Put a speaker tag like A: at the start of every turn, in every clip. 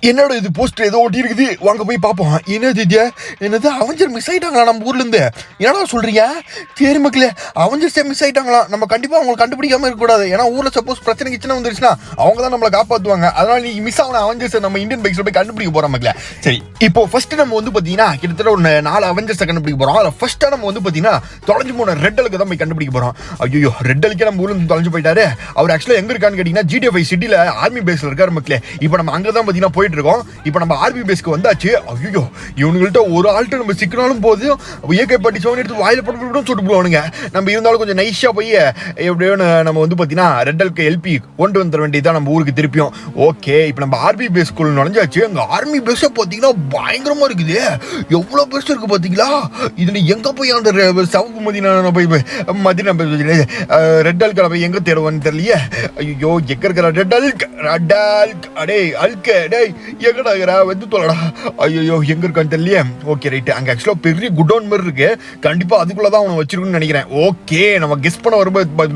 A: என்னோட இது போஸ்டர் ஏதோ ஒட்டி இருக்குது, வாங்க போய் பார்ப்போம். என்னது இது? என்னது அவஞ்சர் மிஸ் ஆயிட்டாங்களா நம்ம ஊர்ல இருந்து? என்னடா சொல்றீங்க? சரி மக்களே, அவஞ்சர்ஸே மிஸ் ஆயிட்டாங்களா? நம்ம கண்டிப்பா அவங்க கண்டுபிடிக்காம இருக்கக்கூடாது. ஏன்னா ஊர்ல சப்போஸ் பிரச்சனை கிச்சனை வந்துருச்சுன்னா அவங்க தான் நம்மளை காப்பாற்றுவாங்க. அதனால நீ மிஸ் ஆகணும் அவஞ்சர்ஸ் நம்ம இந்தியன் பைக்ஸ்ல போய் கண்டுபிடிக்க போறோம் மக்களே. சரி, இப்போ ஃபர்ஸ்ட் நம்ம வந்து பாத்தீங்கன்னா கிட்டத்தட்ட ஒரு 4 அவஞ்சர்ஸை கண்டுபிடிக்க போறோம். அதில் ஃபர்ஸ்டா நம்ம வந்து பாத்தீங்கன்னா தொலைஞ்சு போன ரெட்டலுக்கு தான் போய் கண்டுபிடிக்க போறோம். ஐயோ, ரெட்டலுக்கே நம்ம ஊர்ல இருந்து தொலைஞ்சு போயிட்டாரு. அவர் ஆக்சுவலா எங்க இருக்கான்னு கேட்டீங்கன்னா GTA 5 சிட்டில ஆர்மி பேஸ்ல இருக்காரு மக்களே. இப்போ நம்ம அங்கதான் பாத்தீங்கன்னா போயிட்டு இருக்கோம். இப்போ நம்ம ஆர்மி பேஸ்க்கு வந்தாச்சு. ஐயோ, இவனுங்கள்ட்ட ஒரு ஆள்கிட்ட நம்ம சிக்கனாலும் போது AK-47 எடுத்து வாயில போட்டு சுட்டு போவானுங்க. நம்ம இருந்தாலும் கொஞ்சம் நைஸா போய் எப்படியோ நம்ம வந்து பாத்தீங்கன்னா ரெட்டலுக்கு LP கொண்டு வந்துட வேண்டியதான் நம்ம ஊருக்கு திருப்பியும். ஓகே, இப்போ நம்ம ஆர்மி பேஸ்க்குள்ள நுழைஞ்சாச்சு. அங்க ஆர்மி பேஸ பாத்தீங்கன்னா பயங்கரமா இருக்குது. எவ்வளவு பெருசு இருக்கு பாத்தீங்களா? இதுல எங்க போய் அந்த சவுக்கு மதினா போய் மதினா ரெட்டலுக்கு போய் எங்க தேடுவான்னு தெரியலையே. ஐயோ, எங்க இருக்கிற ரெட்டல்க் அடே அல்க டேய் எங்கடா வந்து தோலடா. ஐயோ, எங்க இருக்கான்னு தெரியலையே. ஓகே ரைட், அங்க ஆக்சுவலா பெரிய குடோன் மாதிரி இருக்கு. கண்டிப்பா அதுக்குள்ளதான் அவனை வச்சிருக்குன்னு நினைக்கிறேன். ஓகே, நம்ம கெஸ் பண்ண வரும்போது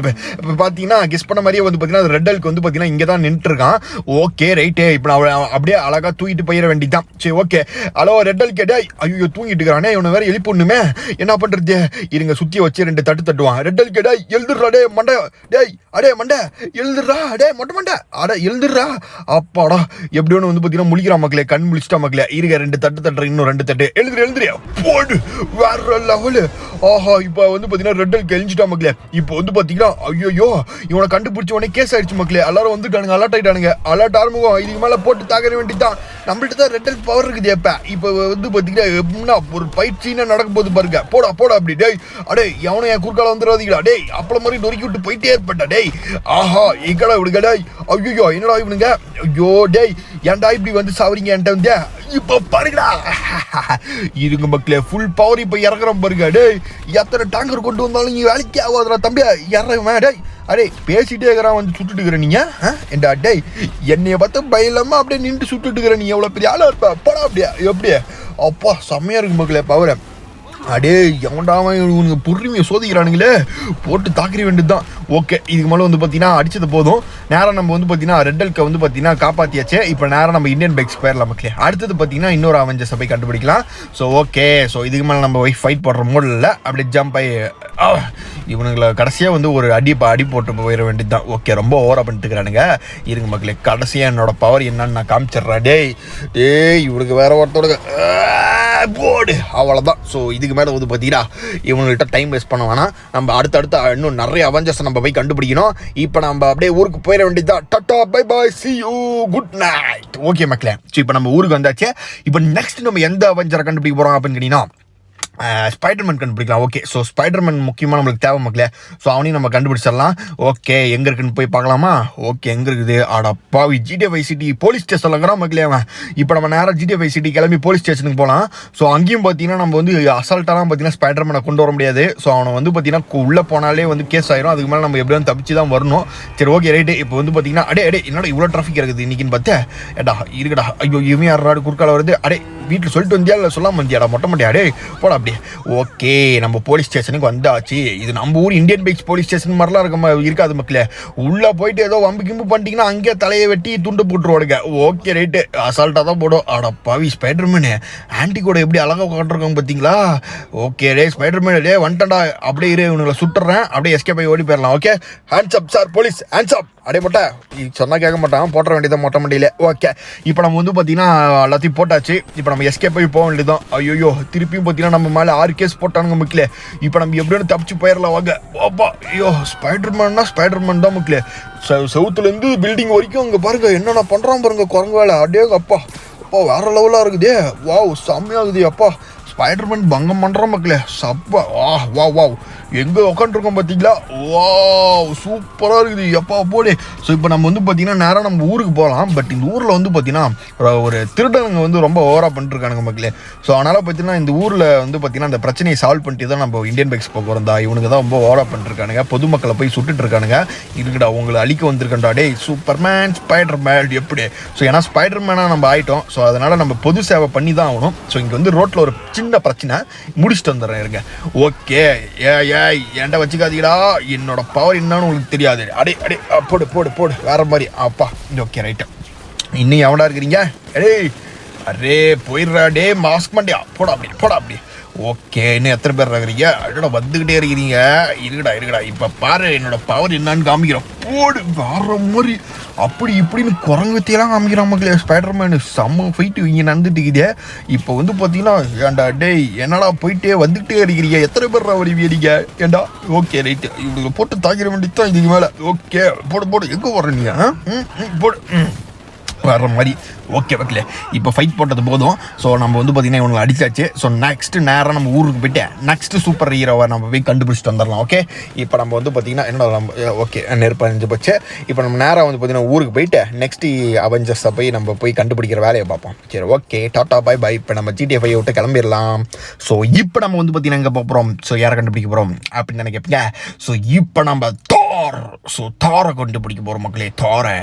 A: பாத்தீங்கன்னா கெஸ் பண்ண மாதிரியே வந்து பாத்தீங்கன்னா ரெட்டலுக்கு வந்து பாத்தீங்கன்னா இங்கதான் நின்று இருக்கான். ஓகே ரைட்டு, இப்போ நான் அப்படியே அழகா தூக்கிட்டு போயிட வேண்டியதான். சரி ஓகே, ஹலோ ரெட்டல் கேட்டா. ஐயோ, தூங்கிட்டு இருக்கிறானே, இவனை வேற எழுப்பி ஒண்ணுமே. என்ன பண்றது? இருங்க, சுத்தி வச்சு 2 தட்டு தட்டுவான். ரெட்டல் கேட்டா எழுதுறா டே மண்டை, டேய் அடே மண்டை எழுதுறா, டே மொட்டை மண்டை அட எழுதுறா. அப்பாடா, எப்படி ஒன்று வந்து பாத்தீங்கன்னா முழிக்கிறா மக்களே, கண் முழிச்சிட்டா மக்களே. இருக்க 2 தட்டு தட்டுற, இன்னும் 2 தட்டு எழுதுறியா போடு, வேற லெவலு. ஆஹா, இப்போ வந்து பாத்தீங்கன்னா ரெட்டல் கெழிஞ்சிட்டா மக்களே. இப்போ வந்து பாத்தீங்கன்னா ஐயோ, இவனை கண்டுபிடிச்ச உடனே கேஸ் ஆயிடுச்சு மக்களே. எல்லாரும் வந்துட்டானுங்க, அலர்ட் ஆயிட்டானுங்க. அலர்ட் ஆரம்பிக்கும். இதுக்கு மேல போட்டு தாக்க வேண்டியதான். நம்மள்ட்ட தான் ரெட்டல் பவர் இருக்குது. இப்போ வந்து பாத்தீங்கன்னா எப்படின்னா ஒரு பயிற்சின்னு நடக்கும் போது பாருங்க. போடா அப்படி டேய் அடே, எவனை என் குறுக்கால வந்துடாதீங்களா டேய், அப்பள மாதிரி நொறுக்கி விட்டு போயிட்டே இருப்பேன்டா டேய். ஆஹா, இக்கடா விடுங்க டேய். ஐயோ, என்னடா இவனுங்க? ஐயோ டேய், ஏன்டா இப்படி வந்து சாவறீங்க என்கிட்ட வந்து? இப்போ பாருங்கடா, இருங்க மக்களே, ஃபுல் பவர் இப்போ இறக்குறோம் பாருங்க. டேய், எத்தனை டேங்கர் கொண்டு வந்தாலும் நீ வேலைக்கு ஆகாதுடா தம்பியா, இறங்குவேன் டேய். அடே, பேசிட்டே இருக்கிறான், வந்து சுட்டுட்டு இருக்கிற நீங்க ஏண்டா டேய், என்னைய பார்த்து பயலாம அப்படியே நின்று சுட்டுட்டு இருக்கிற நீ எவ்வளோ பெரிய ஆளா இருப்ப? போடா அப்படியே. எப்படியே அப்பா, செம்மையா இருக்கு மக்களே பவரை. அடே, எவன்டாம இவனுங்க பொறுமையை சோதிக்கிறானுங்களே, போட்டு தாக்கிற வேண்டியதுதான். ஓகே, இதுக்கு மேலே வந்து பார்த்தீங்கன்னா அடிச்சது போதும். நேரம் நம்ம வந்து பார்த்தீங்கன்னா ரெட்டலுக்கு வந்து பார்த்தீங்கன்னா காப்பாற்றியாச்சு. இப்போ நேரம் நம்ம இந்தியன் பைக்ஸ் போயிடலாம் மக்களே. அடுத்தது பார்த்தீங்கன்னா இன்னொரு அவெஞ்சர்ஸை போய் கண்டுபிடிக்கலாம். ஸோ ஓகே, ஸோ இதுக்கு மேலே நம்ம ஃபைட் போடுற மூடில் அப்படியே ஜம்ப் ஆகி இவனுங்களை கடைசியாக வந்து ஒரு அடி போட்டு போயிட வேண்டியது தான். ஓகே, ரொம்ப ஓவராக பண்ணிட்டுக்கிறானுங்க. இருங்க மக்களே, கடைசியாக என்னோட பவர் என்னன்னு நான் காமிச்சிட்றேன். டேய் இவனுக்கு வேற ஒருத்தோட போடு, அவ்வளோதான். ஸோ இதுக்கு மேலே வந்து பார்த்தீங்கன்னா இவங்கள்ட்ட டைம் வேஸ்ட் பண்ண வேணாம். நம்ம அடுத்தடுத்து இன்னும் நிறைய அவெஞ்சர்ஸை நம்ம போய் கண்டுபிடிக்கணும். இப்போ நம்ம அப்படியே ஊருக்கு போயிட வேண்டியதுதான். Tata bye bye, see you, good night. Okay மக்களே, ஸோ இப்போ நம்ம ஊருக்கு வந்தாச்சு. இப்போ நெக்ஸ்ட் நம்ம எந்த அவெஞ்சரை கண்டுபிடிக்க போகிறோம் அப்படின்னு கேட்டீங்கன்னா ஸ்பைடர்மேன் கண்டுபிடிக்கலாம். ஓகே, ஸோ ஸ்பைடர்மேன் முக்கியமாக நம்மளுக்கு தேவை மக்களே. ஸோ அவனையும் நம்ம கண்டுபிடிச்சிடலாம். ஓகே, எங்கே இருக்குன்னு போய் பார்க்கலாமா? ஓகே, எங்கே இருக்குது? அடப்பாவி, GTA 5 சிட்டி போலீஸ் ஸ்டேஷனில் இருக்கிறான் மக்களே அவன். இப்போ நம்ம நேராக GTA 5 சிட்டி கிளம்பி போலீஸ் ஸ்டேஷனுக்கு போகலாம். ஸோ அங்கேயும் பார்த்தீங்கன்னா நம்ம வந்து அசால்ட்டாலாம் பார்த்தீங்கன்னா ஸ்பைடர்மேனை கொண்டு வர முடியாது. ஸோ அவனை வந்து பார்த்தீங்கன்னா உள்ளே போனாலே வந்து கேஸ் ஆயிரும். அதுக்கு மேலே நம்ம எப்படியும் தப்பிச்சு தான் வரணும். சரி ஓகே ரைட்டு, இப்போ வந்து பார்த்தீங்கன்னா அடே என்னோட இவ்வளோ டிராஃபிக் இருக்குது இன்னைக்குன்னு பார்த்தேன். ஏடா இருக்குடா, ஐயோ இவன் யாராடு குறுக்கால வருது. அடே, வீட்டில் சொல்லிட்டு வந்தியா இல்லை சொல்லாம வந்தியாடா மொட்டை மாட்டியாடே, போடா அப்படியே. ஓகே, நம்ம போலீஸ் ஸ்டேஷனுக்கு வந்தாச்சு. இது நம்ம ஊர் இந்தியன் பைக்ஸ் போலீஸ் ஸ்டேஷன் மாதிரிலாம் இருக்காது மக்களே. உள்ளே போயிட்டு ஏதோ வம்பு கிம்பு பண்ணிட்டீங்கன்னா அங்கேயே தலையை வெட்டி துண்டு போட்டுருவாடுங்க. ஓகே ரைட்டு, அசால்ட்டாக தான் போடும். அடப்பாவி, ஸ்பைடர்மேனு ஆன்டி கூட எப்படி அழகாக காட்டுருக்காங்க பார்த்தீங்களா? ஓகே ரே, ஸ்பைடர்மேன் டே வந்துட்டா. அப்படியே இரு, இவனுங்களை சுட்டுறேன், அப்படியே எஸ்கேப் ஆகி ஓடி போயிடலாம். Okay, hands up sir, police hands up. அடே போட்டா, சொன்னால் கேட்க மாட்டான், போட்ட வேண்டியதான் மொட்டை மண்டியில். ஓகே, இப்போ நம்ம வந்து பார்த்தீங்கன்னா எல்லாத்தையும் போட்டாச்சு. இப்போ நம்ம எஸ்கேப் ஆகி போக வேண்டியதான். ஐயோ, திருப்பியும் பார்த்தீங்கன்னா நம்ம மேலே 6 கேஸ் போட்டானுங்க மக்களே. இப்போ நம்ம எப்படின்னு தப்பிச்சு போயிடலாம் வாங்க. அப்பா, ஐயோ, ஸ்பைடர்மேன் தான் மக்களே. சவுத்துலேருந்து பில்டிங் வரைக்கும் அங்கே பாருங்க என்னென்ன பண்ணுறான் பாருங்க, குரங்கு வேலை. அடே அப்பா வேற லெவலாக இருக்குதே. வாவ், செம்மையாகுது. அப்பா, ஸ்பைடர்மேன் பங்கம் பண்ணுறோம் மக்களே. சப்பா, வாவ் எங்கே உட்காந்துருக்கோம் பார்த்தீங்களா? வாவ், சூப்பராக இருக்குது. எப்பா போடு. ஸோ இப்போ நம்ம வந்து பார்த்தீங்கன்னா நேராக நம்ம ஊருக்கு போகலாம். பட் இந்த ஊரில் வந்து பார்த்தீங்கன்னா ஒரு திருடனுங்க வந்து ரொம்ப ஓவராக பண்ணிட்டுருக்கானுங்க மக்களே. ஸோ அதனால் பார்த்தீங்கன்னா இந்த ஊரில் வந்து பார்த்தீங்கன்னா அந்த பிரச்சனையை சால்வ் பண்ணிட்டு தான் நம்ம இந்தியன் பைக்ஸ் போக போகிறோம். இவனுக்கு தான் ரொம்ப ஓவராக பண்ணிட்டுருக்கானுங்க. பொதுமக்களை போய் சுட்டுட்டு இருக்கானுங்க. இருக்குடா, உங்களை அழிக்க வந்திருக்கண்டா டே சூப்பர்மேன் ஸ்பைடர்மேன் எப்படி. ஸோ ஏன்னா ஸ்பைடர்மேனாக நம்ம ஆகிட்டோம். ஸோ அதனால் நம்ம பொது சேவை பண்ணி தான் ஆகணும். ஸோ இங்கே வந்து ரோட்டில் ஒரு சின்ன பிரச்சனை, முடிச்சுட்டு வந்துடுறேன் இருங்க. ஓகே, ஏன்டா வச்சுக்காதீங்கடா, என்னோட பவர் என்னன்னு உங்களுக்கு தெரியாது. அடே போடு வேற மாதிரி. அப்பா ஓகே ரைட்டு, இன்னும் எவடா இருக்கிறீங்க? டேய் அரே போயிடுறா டே மாஸ்க் மண்டியா, போடா அப்படி. ஓகே, இன்னும் எத்தனை பேர் இருக்கிறீங்க? அடடா வந்துக்கிட்டே இருக்கிறீங்க. இருக்கடா இப்போ பாரு என்னோட பவர் என்னன்னு காமிக்கிறோம். போடு வர மாதிரி அப்படி இப்படின்னு குரங்கு வித்தியெல்லாம் காமிக்கிறான் மக்களே. ஸ்பைடர்மேனு செம்ம ஃபைட்டு இங்கே நடந்துட்டுக்குதே. இப்போ வந்து பார்த்தீங்கன்னா ஏன்டா டேய் என்னடா போயிட்டே வந்துக்கிட்டே இருக்கிறீங்க, எத்தனை பேர் வருவீங்க ஏண்டா? ஓகே ரைட்டு, இவங்களுக்கு போட்டு தாக்கிற வேண்டியது தான் இதுக்கு மேலே. ஓகே போடு எங்கே வர்ற நீ? போடு வர்ற மாதிரி. ஓகே மக்களே, இப்போ ஃபைட் போட்டது போதும். ஸோ நம்ம வந்து பார்த்திங்கன்னா இவங்களை அடிச்சாச்சு. ஸோ நெக்ஸ்ட்டு நேராக நம்ம ஊருக்கு போய்ட்டு நெக்ஸ்ட்டு சூப்பர் ஹீரோவை நம்ம போய் கண்டுபிடிச்சிட்டு வந்துடலாம். ஓகே, இப்போ நம்ம வந்து பார்த்திங்கன்னா என்னோட நம்ம ஓகே நெருப்பஞ்சு போச்சு. இப்போ நம்ம நேராக வந்து பார்த்திங்கன்னா ஊருக்கு போயிட்டு நெக்ஸ்ட்டு அவெஞ்சர்ஸை போய் கண்டுபிடிக்கிற வேலையை பார்ப்போம். சரி ஓகே, டாட்டா பை பை. இப்போ நம்ம GTA 5 விட்டு கிளம்பிடலாம். ஸோ இப்போ நம்ம வந்து பார்த்திங்கன்னா எங்கே போகிறோம், ஸோ யாரை கண்டுபிடிக்க போகிறோம் அப்படின்னு நினைக்கிறீங்க. ஸோ இப்போ நம்ம தாரை கண்டுபிடிக்க போகிறோம் மக்களே, தாரை.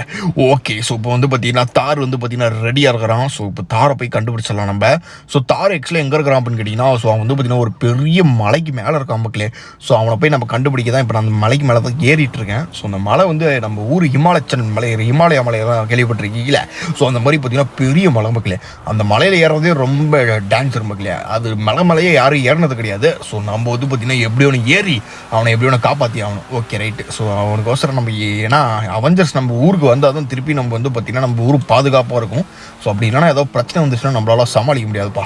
A: ஓகே, ஸோ இப்போ வந்து பார்த்திங்கன்னா தார் வந்து பார்த்திங்கன்னா ரெடியாக இருக்கிறான். ஸோ இப்போ தாரை போய் கண்டுபிடிச்சிடலாம் நம்ம. ஸோ தார் ஆக்சுவலாக எங்கே இருக்கிறான் அப்படின்னு கேட்டிங்கன்னா, ஸோ அவன் வந்து பார்த்திங்கன்னா ஒரு பெரிய மலைக்கு மேலே இருக்கான் மக்களே. ஸோ அவனை போய் நம்ம கண்டுபிடிக்க தான் இப்போ நான் அந்த மலைக்கு மேலே தான் ஏறிட்டு இருக்கேன். ஸோ அந்த மலை வந்து நம்ம ஊர் ஹிமாலய மலை தான் கேள்விப்பட்டிருக்கீங்களே. ஸோ அந்த மாதிரி பார்த்திங்கன்னா பெரிய மலை மக்களே. அந்த மலையில் ஏறதே ரொம்ப டான்ஸர் மக்களே. அது மலையே யாரும் ஏறினது கிடையாது. ஸோ நம்ம வந்து பார்த்திங்கன்னா எப்படி ஒன்று ஏறி அவனை எப்படி ஒன்று காப்பாற்றி ஆகணும். Okay right. ஸோ அவனுக்கோசரம் நம்ம ஏன்னா அவெஞ்சர்ஸ் நம்ம ஊருக்கு வந்தால் தான் திருப்பி நம்ம வந்து பார்த்திங்கன்னா நம்ம ஊர் பாதுகாப்பாக இருக்கும். ஸோ அப்படி இல்லைனா ஏதோ பிரச்சனை வந்துச்சுன்னா நம்மளால சமாளிக்க முடியாதுப்பா.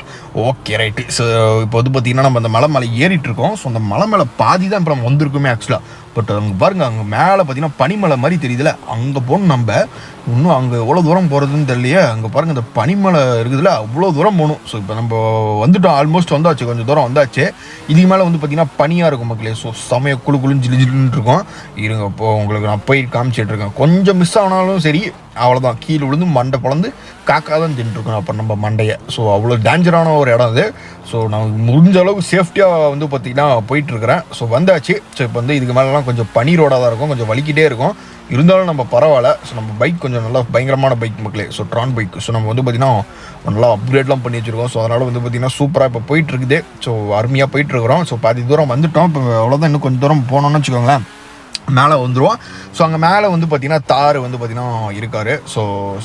A: Okay right. ஸோ இப்போ வந்து பார்த்திங்கன்னா நம்ம அந்த மலை ஏறிட்டு இருக்கோம். ஸோ அந்த மலை மேலே பாதி தான் இப்போ நம்ம வந்திருக்குமே ஆக்சுவலாக. பட் அங்கே பாருங்கள், அங்கே மேலே பார்த்தீங்கன்னா பனிமலை மாதிரி தெரியுதுல, அங்கே போகணும் நம்ம. இன்னும் அங்கே எவ்வளோ தூரம் போகிறதுன்னு தெரியலையே. அங்கே பாருங்கள் இந்த பனிமலை இருக்குதுல்ல, அவ்வளோ தூரம் போகணும். ஸோ இப்போ நம்ம வந்துட்டோம், ஆல்மோஸ்ட் வந்தாச்சு, கொஞ்சம் தூரம் வந்தாச்சு. இதுக்கு மேலே வந்து பார்த்திங்கன்னா பனியாக இருக்கும் மக்களே. ஸோ சமய குழுன்னு ஜில்லுன்னு இருக்கும். இருங்க இப்போ உங்களுக்கு நான் போய் காமிச்சிட்டு இருக்கேன். கொஞ்சம் மிஸ் ஆனாலும் சரி அவ்வளோதான், கீழே விழுந்து மண்டை பிளந்து காக்கா தான் தின்ட்டுருக்கணும் அப்போ நம்ம மண்டையை. ஸோ அவ்வளோ டேஞ்சரான ஒரு இடம் அது. ஸோ நான் முடிஞ்ச அளவுக்கு சேஃப்டியாக வந்து பார்த்திங்கன்னா போயிட்டுருக்கிறேன். ஸோ வந்தாச்சு. ஸோ இப்போ வந்து இதுக்கு மேலெலாம் கொஞ்சம் பனி ரோடாக தான் இருக்கும், கொஞ்சம் வலிக்கிட்டே இருக்கும். இருந்தாலும் நம்ம பரவாயில்ல. ஸோ நம்ம பைக் கொஞ்சம் நல்லா பயங்கரமான பைக் மக்களே. So Tran bike. ஸோ நம்ம வந்து பார்த்திங்கன்னா நல்லா அப்கிரேட்லாம் பண்ணி வச்சுருக்கோம். ஸோ அதனால் வந்து பார்த்திங்கன்னா சூப்பராக இப்போ போயிட்டுருக்குது. ஸோ அருமையாக போயிட்டுருக்குறோம். ஸோ பாதி தூரம் வந்துவிட்டோம். இப்போ அவ்வளோதான், இன்னும் கொஞ்சம் தூரம் போனோன்னு வச்சுக்கோங்களேன், மேலே வந்துடுவோம். ஸோ அங்கே மேலே வந்து பார்த்திங்கன்னா தார் வந்து பார்த்திங்கன்னா இருக்கார். ஸோ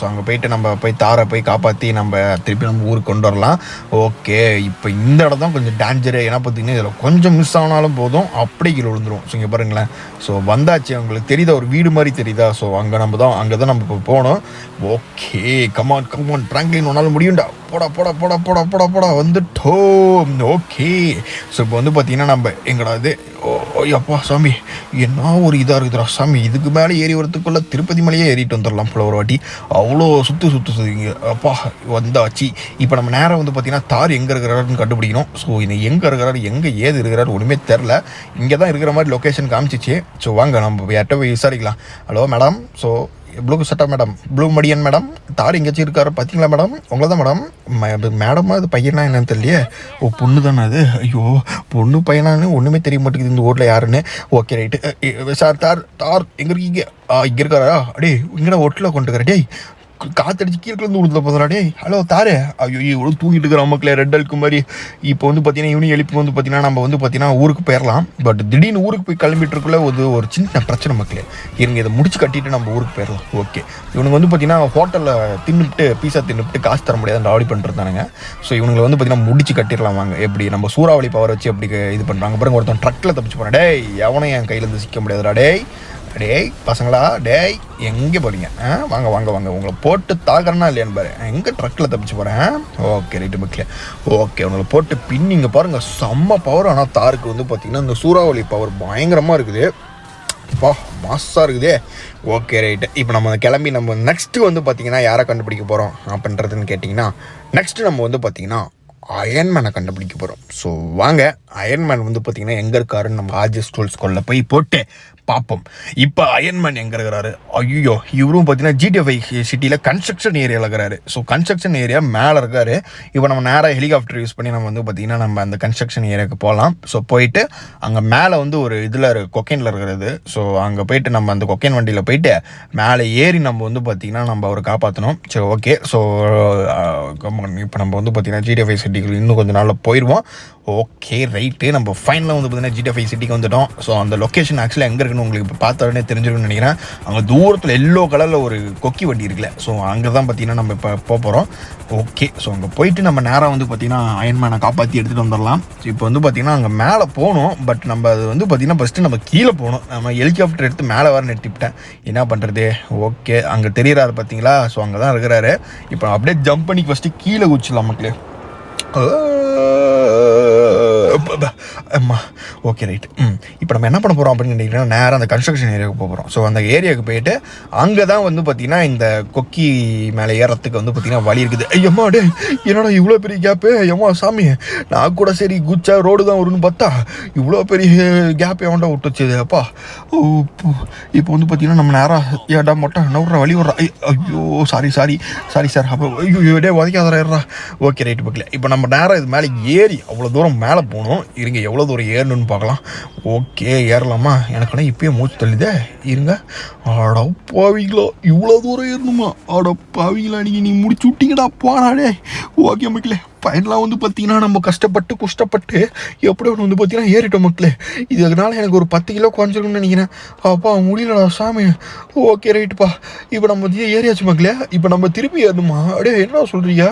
A: அங்கே போயிட்டு நம்ம போய் தாரை போய் காப்பாற்றி நம்ம திருப்பி நம்ம ஊருக்கு கொண்டு வரலாம். ஓகே, இப்போ இந்த இடம் தான் கொஞ்சம் டேஞ்சரு. ஏன்னா பார்த்திங்கன்னா இதில் கொஞ்சம் மிஸ் ஆனாலும் போதும் அப்படியே கீழே விழுந்துடும். ஸோ இங்கே பாருங்களேன். ஸோ வந்தாச்சு, உங்களுக்கு தெரியுதா ஒரு வீடு மாதிரி தெரியுதா? ஸோ அங்கே நம்ம இப்போ போகணும். ஓகே கமான் பிராங்க்லின் ஒன்றால் முடியும்டா. போடா வந்துட்டோம். ஓகே, ஸோ இப்போ வந்து பார்த்திங்கன்னா நம்ம எங்கடா இது, அப்பா சாமி என்ன ஒரு இதாக இருக்குதுடா சாமி. இதுக்கு மேலே ஏறி வரத்துக்குள்ளே திருப்பதி மலையே ஏறிட்டு வந்துடலாம் போல ஒரு வாட்டி. அவ்வளோ சுற்றுங்க அப்பா. வந்தாச்சு. இப்போ நம்ம நேரம் வந்து பார்த்திங்கன்னா தார் எங்கே இருக்கிறாருன்னு கண்டுபிடிக்கணும். ஸோ இது எங்கே இருக்கிறாரு, எங்கே ஏது இருக்கிறாரு ஒன்றுமே தெரில. இங்கே தான் இருக்கிற மாதிரி லொக்கேஷன் காமிச்சிச்சு. ஸோ வாங்க நம்ம யார்கிட்ட போய் விசாரிக்கலாம். ஹலோ மேடம், ஸோ ப்ளூ சட்டா மேடம், ப்ளூ மடியன் மேடம், தார் எங்கேயாச்சும் இருக்காரு பார்த்தீங்களா மேடம்? உங்களை தான் மேடம். மேடமா அது பையனா என்னன்னு தெரியலையே. ஓ பொண்ணு தானே அது. ஐயோ பொண்ணு பையனான்னு ஒன்றுமே தெரிய மாட்டேங்குது இந்த ஊரில் யாருன்னு. Okay right. சார் தார் எங்கே இருக்கீங்க? இங்கே இருக்காரா? அடே இங்கடா ஒட்டில் கொண்டுக்கிறேன். டேய் காத்தடிச்சு கீழே ஊடுல போதுடா. டே ஹலோ தாரு. ஐயோ இவ்வளோ தூங்கிட்டு இருக்கிற மக்களே ரெட் அல்க்கு மாதிரி. இப்போ வந்து பார்த்தீங்கன்னா ஈவினிங் எழுப்பி வந்து பார்த்தீங்கன்னா நம்ம வந்து பார்த்தீங்கன்னா ஊருக்கு போயிடலாம். பட் திடீர்னு ஊருக்கு போய் கிளம்பிட்டு இருக்குள்ள ஒரு சின்ன பிரச்சனை மக்களே. இருங்க இதை முடிச்சு கட்டிட்டு நம்ம ஊருக்கு போயிடலாம். ஓகே, இவனுக்கு வந்து பார்த்தீங்கன்னா ஹோட்டலில் தின்னுட்டு பீஸா தின்னுட்டு காசு தர முடியாது ஆடி பண்ணிருந்தானுங்க. ஸோ இவங்களை வந்து பார்த்தீங்கன்னா முடிச்சு கட்டிடலாம் வாங்க. எப்படி நம்ம சூறாவளி பவர் வச்சு எப்படி இது பண்ணுறாங்க பாருங்க. ஒருத்தன் ட்ரக்கில் தப்பிச்சு போகிறேன். டேய் எவனையும் என் கையிலேருந்து சிக்க முடியாதுடா. டேய் பசங்களா, டேய் எங்கே போகிறீங்க? வாங்க உங்களை போட்டு தாக்குறேன்னா இல்லையான்னு பாரு. எங்கே ட்ரக்கில் தப்பிச்சு போகிறேன். ஓகே ரைட்டு மக்களே. ஓகே, உங்களை போட்டு பின்னிங்க பாருங்கள், செம்ம பவர். ஆனால் தாருக்கு வந்து பார்த்திங்கன்னா இந்த சூறாவளி பவர் பயங்கரமாக இருக்குது. அப்பா மாசாக இருக்குதே. Okay right. இப்போ நம்ம கிளம்பி நம்ம நெக்ஸ்ட்டு வந்து பார்த்திங்கன்னா யாரை கண்டுபிடிக்க போகிறோம் அப்படின்றதுன்னு கேட்டிங்கன்னா, நெக்ஸ்ட்டு நம்ம வந்து பார்த்திங்கன்னா அயன்மேனை கண்டுபிடிக்க போகிறோம். ஸோ வாங்க அயன்மேன் வந்து பார்த்திங்கன்னா எங்கே இருக்காருன்னு நம்ம ஆர்ஜி ஸ்டோல்ஸ்குள்ளே போய் போட்டு பார்ப்போம். இப்போ அயன்மேன் எங்கே இருக்கிறாரு? ஐயோ இவரும் பார்த்தீங்கன்னா GTA 5 சிட்டியில் கன்ஸ்ட்ரக்ஷன் ஏரியாவில் இருக்கிறாரு. ஸோ கன்ஸ்ட்ரக்ஷன் ஏரியா மேலே இருக்காரு. இப்போ நம்ம நேராக ஹெலிகாப்டர் யூஸ் பண்ணி நம்ம வந்து பார்த்திங்கன்னா நம்ம அந்த கன்ஸ்ட்ரக்ஷன் ஏரியாவுக்கு போகலாம். ஸோ போயிட்டு அங்கே மேலே வந்து ஒரு இதில் கொக்கைனில் இருக்கிறது. ஸோ அங்கே போயிட்டு நம்ம அந்த கொக்கைன் வண்டியில் போயிட்டு மேலே ஏறி நம்ம வந்து பார்த்திங்கன்னா நம்ம அவரை காப்பாற்றணும். சரி ஓகே. ஸோ இப்போ நம்ம வந்து பார்த்திங்கன்னா GTA 5 சிட்டிக்கு இன்னும் கொஞ்சம் நாளில் போயிடுவோம். Okay right. நம்ம ஃபைனலாக வந்து பார்த்திங்கன்னா GTA 5 சிட்டிக்கு வந்துட்டோம். ஸோ அந்த லொக்கேஷன் ஆக்சுவலாக எங்கே இருக்குன்னு இருக்குன்னு உங்களுக்கு இப்போ பார்த்த உடனே தெரிஞ்சிருக்குன்னு நினைக்கிறேன். அங்கே தூரத்தில் எல்லோ கலரில் ஒரு கொக்கி வண்டி இருக்குல்ல, ஸோ அங்கே தான் பார்த்தீங்கன்னா நம்ம இப்போ போகிறோம். ஓகே, ஸோ அங்கே போயிட்டு நம்ம நேராக வந்து பார்த்தீங்கன்னா அயன்மேனை காப்பாற்றி எடுத்துகிட்டு வந்துடலாம். ஸோ இப்போ வந்து பார்த்தீங்கன்னா அங்கே மேலே போகணும். பட் நம்ம அது வந்து பார்த்தீங்கன்னா ஃபஸ்ட்டு நம்ம கீழே போகணும். நம்ம ஹெலிகாப்டர் எடுத்து மேலே வர நிறுத்திவிட்டேன். என்ன பண்ணுறது? ஓகே, அங்கே தெரிகிறாரு பார்த்தீங்களா? ஸோ அங்கே தான் இருக்கிறாரு. இப்போ அப்படியே ஜம்ப் பண்ணி ஃபஸ்ட்டு கீழே குதிச்சிடலாம் மக்களே. அம்மா ஓகே ரைட். இப்போ நம்ம என்ன பண்ண போகிறோம் அப்படின்னு கேட்டிங்கன்னா நேராக அந்த கன்ஸ்ட்ரக்ஷன் ஏரியாவுக்கு போகிறோம். ஸோ அந்த ஏரியாவுக்கு போயிட்டு அங்கே தான் வந்து பார்த்திங்கன்னா இந்த கொக்கி மேலே ஏறத்துக்கு வந்து பார்த்திங்கன்னா வழி இருக்குது. ஐயம்மா டே, என்னடா இவ்வளோ பெரிய கேப்பு? ஐயம்மா சாமி, நான் கூட சரி குச்சா ரோடு தான் வரும்னு பார்த்தா இவ்வளோ பெரிய கேப் எவன்டா விட்டுச்சு அப்பா. இப்போ வந்து பார்த்திங்கன்னா நம்ம நேராக ஏடா மொட்டை நவுற வழி விட்றா. ஐயோ சாரி சார். அப்போ ஐயோ டே உதைக்காதரா. Okay right பக்கல. இப்போ நம்ம நேராக இது மேலே ஏறி அவ்வளோ தூரம் மேலே போகணும். இருங்க எவ்வளோ தூரம் ஏறணும்னு பார்க்கலாம். ஓகே ஏறலாமா? எனக்குன்னா இப்பயே மூச்சு தள்ளுதே. இருங்க. ஆடா பாவிங்களா, இவ்வளோ தூரம் ஏறணுமா? ஆடா பாவிங்களா, நீங்கள் நீ முடிச்சு விட்டீங்கடா போனாடே. ஓகே மக்களே, ஃபைனலாக வந்து பார்த்தீங்கன்னா நம்ம கஷ்டப்பட்டு எப்படி ஒன்று வந்து பார்த்தீங்கன்னா ஏறிட்டோம் மக்களே. இதனால எனக்கு ஒரு 10 கிலோ குறைஞ்சிருக்குன்னு நினைக்கிறேன். அப்பா முடியலடா சாமி. ஓகே ரைட்டுப்பா, இப்போ நம்ம ஏறியாச்சு மக்களே. இப்போ நம்ம திருப்பி ஏறணுமா? அடே என்ன சொல்கிறீங்க?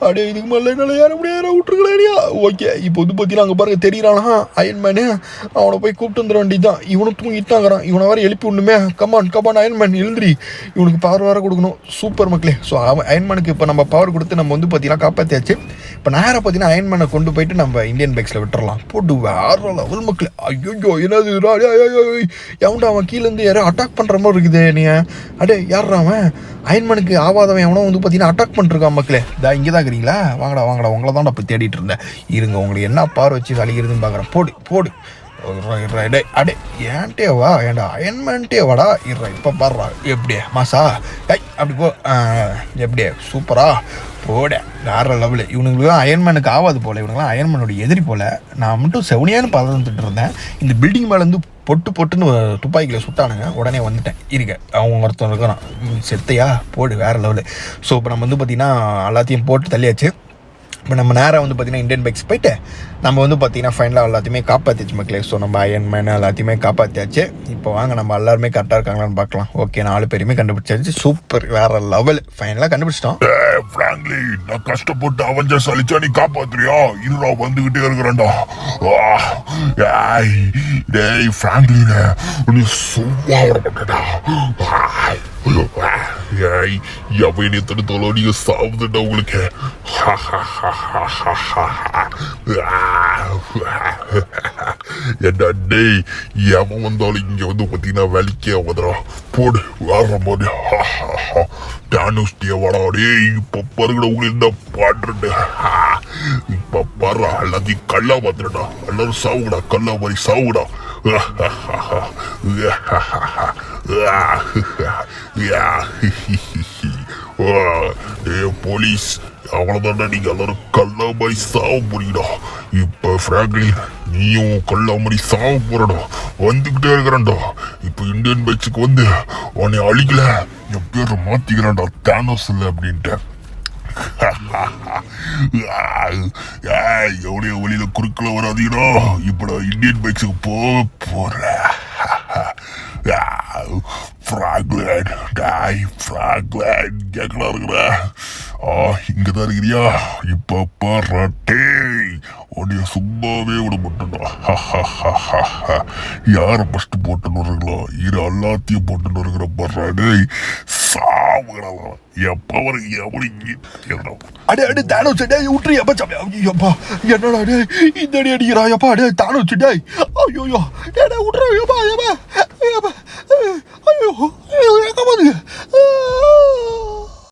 A: அடே இதுக்கு மேலே என்னால் ஏற முடியாது, விட்டுருக்கலையா? ஓகே, இப்போ வந்து பார்த்தீங்கன்னா அங்கே பாருங்க தெரியிறானா அயன்மேனு. அவனை போய் கூப்பிட்டு வந்துட வேண்டியதுதான். இவனும் தூங்கிட்டாங்கிறான். இவனை வேறு எழுப்பி விடணுமே. Come on Iron Man எழுந்திரி. இவனுக்கு பவர் வேறு கொடுக்கணும். சூப்பர் மக்களே. ஸோ அயன்மேனுக்கு இப்போ நம்ம பவர் கொடுத்து நம்ம வந்து பார்த்தீங்கன்னா காப்பாற்றியாச்சு. இப்போ நேராக பார்த்தீங்கன்னா அயன்மேனை கொண்டு போயிட்டு நம்ம இந்தியன் பைக்ஸில் விட்டுறலாம். போட்டு வேற லெவல் மக்களே. ஐயோ என்னது எவன்டா அவன் கீழேருந்து யாரும் அட்டாக் பண்ணுற மாதிரி இருக்குது. நீ அடே யாரா அவன்? அயன்மேனுக்கு ஆவாதவன் எவனோ வந்து பார்த்தீங்கன்னா அட்டாக் பண்ணிருக்கான் மக்களே. இங்கே தான் இருக்கிறீங்களா? வாங்கடா உங்களை தான் இப்போ தேடிட்டு இருந்தேன். இருங்க உங்களுக்கு என்ன பார் வச்சு வலிக்கிறதுன்னு பார்க்குறேன். போடு அடே ஏன்ட்டே வா, ஏன்டா அயன்மேன்ட்டே வாடா. இப்போ பாடுறா எப்படியே மாசா அப்படி போ. எப்படியே சூப்பரா போட வேற லெவலு. இவனுங்களும் அயன்மேனுக்கு ஆகாது போல். இவனுங்களாம் அயன்மேனோட எதிரி போல். நான் மட்டும் செவனியான்னு பார்த்துட்டு இருந்தேன். இந்த பில்டிங் மேலேருந்து பொட்டுன்னு துப்பாக்கியில் சுட்டானுங்க. உடனே வந்துட்டேன். இருக்க அவங்க ஒருத்தன் இருக்கிறான். செத்தையா போடு வேற லெவலு. ஸோ இப்போ நம்ம வந்து பார்த்திங்கன்னா எல்லாத்தையும் போட்டு தள்ளியாச்சு. இப்போ நம்ம நேராக வந்து பார்த்திங்கன்னா இந்தியன் பைக்ஸ் போயிட்டு நம்ம வந்து பார்த்திங்கன்னா ஃபைனலாக எல்லாத்தையுமே காப்பாற்றிச்சு மக்களே. ஸோ நம்ம அயன்மேன் எல்லாத்தையுமே காப்பாற்றியாச்சு. இப்போ வாங்க நம்ம எல்லாருமே கரெக்டாக இருக்காங்களான்னு பார்க்கலாம். ஓகே 4 பேருமே கண்டுபிடிச்சாச்சு. சூப்பர் வேற லெவல். ஃபைனலாக கண்டுபிடிச்சிட்டோம்.
B: ஃப்ராங்க்லி, நான் கஷ்டப்பட்டு அவெஞ்சர்ஸ் அழிச்சா நீ காப்பாத்துறியா? இருடா வந்துகிட்டே இருக்கிறேன்டா. டேய் ஃப்ராங்க்லின், நீ சும்மா விடமாட்டேடா. எவன் எத்தனை தோலோ நீங்க சாவுதுடா உங்களுக்கு. என்ன டேய், எவன் வந்தாலும் இங்க வந்து பார்த்தீங்கன்னா வலிக்கே வந்துடா. போடு வேற மாதிரி. டானோஸ் வாடா டேய். இப்போ பாருங்கடா உங்களுக்கு என்ன பாடுறேன். இப்போ பாரு எல்லாத்தையும் கல்லா பார்த்துடா. எல்லாரும் சாவுடா, கல்லா மாதிரி சாவுடா. போலீஸ் அவ்வளவுதான்டா, நீங்க எல்லாரும் கல்லா மாதிரி சாவ போறீங்கடா. இப்ப ஃப்ராங்க்லின் நீயும் கல்லா மாதிரி சாவ போறடா. வந்துகிட்டே இருக்கிறான்டா. இப்ப இந்தியன் பைக்ஸுக்கு வந்து உன்னை அழிக்கல என் பேரை மாத்திக்கிறான்டா, தானோஸ் இல்லை அப்படின்ட்டு. எவனைய வழியில குறுக்கல வராதீங்கடா. இப்ப நான் இந்தியன் பைக்ஸுக்கு போறேன். ஃப்ராங்க்லின் டாய், ஃப்ராங்க்லின் கேட்கலாம் இருக்கிற. இங்கதான் இருக்கிறியா? இப்ப பாராட்டே உன்னைய சும்மாவே விட மாட்டேன்டா. யார ஃபர்ஸ்ட் போட்டுன்னு வருங்களோ இரு எல்லாத்தையும் போட்டுன்னு வருகிற பாராடே. சாவுகிறா என் பவர் எப்படி.
A: அடே தானோஸ் டேய் விட்டுரு. அப்பா என்னடா டே இந்த அடி அடிக்கிறா. அப்பா டே தானோஸ் டேய். ஐயோ டே விட்டுரு.